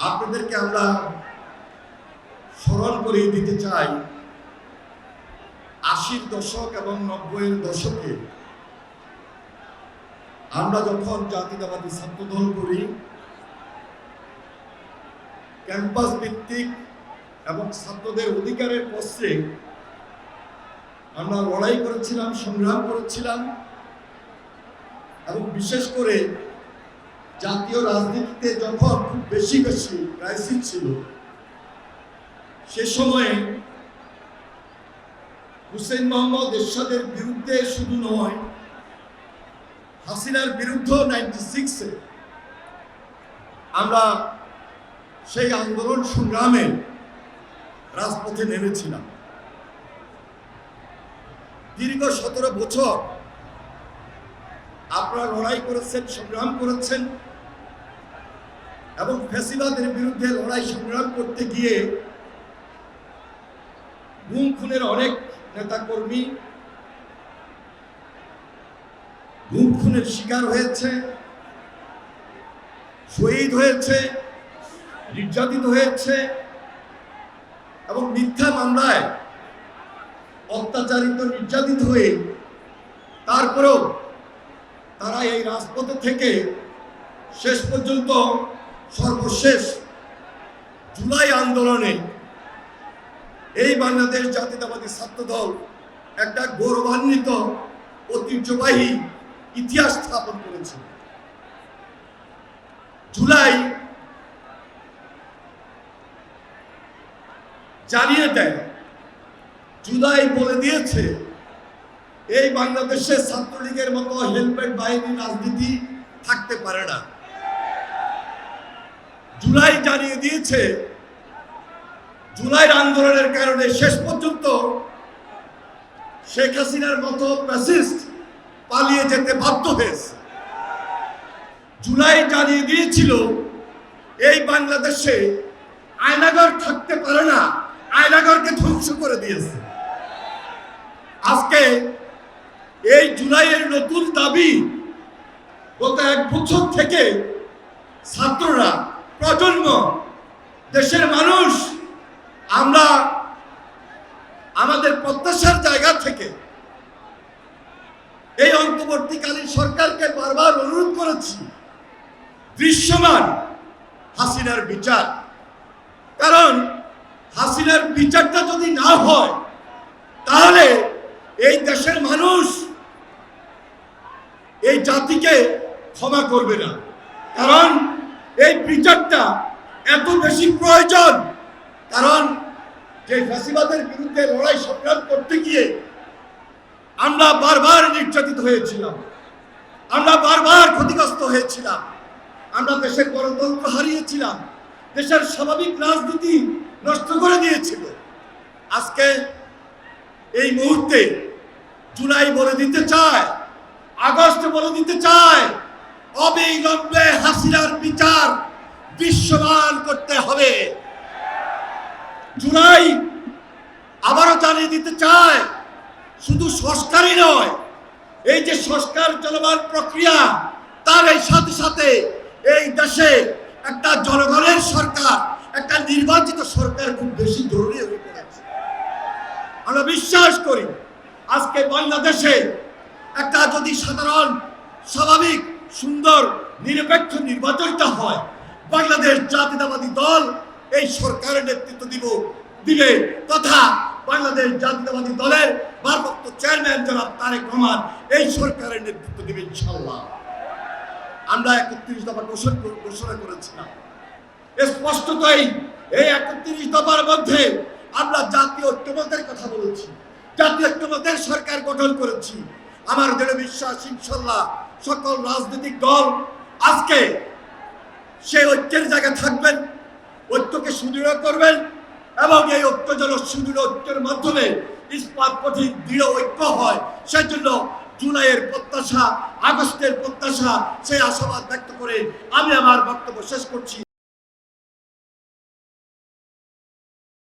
আপনাদেরকে আমরা স্মরণ করিয়ে দিতে চাই ৮০-র দশক এবং ৯০-এর দশকে আমরা যখন জাতীয়তাবাদী ছাত্রদল করি, ক্যাম্পাস ভিত্তিক এবং ছাত্রদের অধিকারের পক্ষে আমরা লড়াই করেছিলাম, সংগ্রাম করেছিলাম এবং বিশেষ করে জাতীয় রাজনীতিতে যখন খুব বেশি ক্রাইসিস ছিল, সে সময়ে হুসেইন মোহাম্মদ এরশাদের বিরুদ্ধে শুধু নয়, হাসিনার বিরুদ্ধে 96-এ আমরা সেই আন্দোলন সংগ্রামে রাজপথে নেমেছিলাম। দীর্ঘ 17 বছর আপনারা লড়াই করেছেন, সংগ্রাম করেছেন এবং ফ্যাসিবাদের বিরুদ্ধে লড়াই সংগ্রাম করতে গিয়ে গুম খুনের অনেক নেতাকর্মী গুম খুনের শিকার হয়েছে, শহীদ হয়েছে, নির্যাতিত হয়েছে এবং মিথ্যা মামলায় অত্যাচারিত, নির্যাতিত হয়ে তারপরেও তারা এই রাজপথে থেকে শেষ পর্যন্ত সর্বশেষ জুলাই আন্দোলনে এই বাংলাদেশ জাতীয়তাবাদী ছাত্রদল একটা গৌরবান্বিত ঐতিহ্যবাহী ইতিহাস স্থাপন করেছে। জুলাই জানিয়ে দেয়, জুলাই বলে দিয়েছে এই বাংলাদেশে ছাত্রলীগের মতো হেলমেট বাহিনী রাজনীতি থাকতে পারে না। জুলাই জানিয়ে দিয়েছে জুলাইয়ের আন্দোলনের কারণে শেষ পর্যন্ত শেখ হাসিনার মতো ফ্যাসিস্ট পালিয়ে যেতে বাধ্য হয়েছে। জুলাই জানিয়ে দিয়েছিল এই বাংলাদেশে আয়নাঘর থাকতে পারে না, আয়নাঘরকে ধ্বংস করে দিয়েছে। আজকে এই জুলাইয়ের নতুন দাবি, গত 1 বছর থেকে ছাত্ররা, প্রজন্ম, দেশের মানুষ আমরা আমাদের প্রত্যাশার জায়গা থেকে এই অন্তর্বর্তীকালীন সরকারকে বারবার অনুরোধ করেছি দৃশ্যমান হাসিনার বিচার। কারণ হাসিনার বিচারটা যদি না হয় তাহলে এই দেশের মানুষ এই জাতিকে ক্ষমা করবে না। কারণ এই বিচারটা এত বেশি প্রয়োজন, কারণ যে ফ্যাসিবাদের বিরুদ্ধে লড়াই সংগ্রাম করতে গিয়ে আমরা বারবার নির্যাতিত হয়েছিলাম, আমরা বারবার ক্ষতিগ্রস্ত হয়েছিলাম, আমরা দেশের গণতন্ত্র হারিয়েছিলাম, দেশের স্বাভাবিক রাজনীতি নষ্ট করে দিয়েছিল। আজকে এই মুহূর্তে জুলাই বলে দিতে চায়, আগস্ট বলে দিতে চায়, অবিলম্বে হাসিনার বিচার দৃশ্যমান করতে হবে। জুলাই আবারও জানিয়ে দিতে চায় শুধু সংস্কারই নয়, এই যে সংস্কার চলমান প্রক্রিয়া, তার এই সাথে সাথে এই দেশে একটা জনগণের সরকার, একটা নির্বাচিত সরকার খুব বেশি জরুরি হয়ে পড়েছে। আমরা বিশ্বাস করি আজকে বাংলাদেশে একটা যদি সাধারণ, স্বাভাবিক, সুন্দর, নিরপেক্ষ নির্বাচনটা হয়, বাংলাদেশ জাতীয়তাবাদী দল এই সরকারের নেতৃত্ব দিবে তথা বাংলাদেশ জাতীয়তাবাদী দলের ভারপ্রাপ্ত চেয়ারম্যান জনাব তারেক রহমান এই সরকারের নেতৃত্ব দিবে ইনশাআল্লাহ। আমরা 31 দফা ঘোষণা করেছিলাম। স্পষ্টতই এই 31 দফার মধ্যে আমরা জাতীয় ঐক্যমত্যের কথা বলেছি, জাতীয় ঐক্যমত্যের সরকার গঠন করেছি। আমার দৃঢ় বিশ্বাস ইনশাআল্লাহ সকল রাজনৈতিক দল আজকে সেই ঐক্যের জায়গায় থাকবেন, ঐক্যকে সুদৃঢ় করবেন এবং এই ঐক্য যেন সুদৃঢ় ঐক্যের মাধ্যমে ইস্পাত কঠিন দৃঢ় ঐক্য হয়, সেজন্য জুলাইয়ের প্রত্যাশা, আগস্টের প্রত্যাশা, সেই আশাবাদ ব্যক্ত করে আমি আমার বক্তব্য শেষ করছি।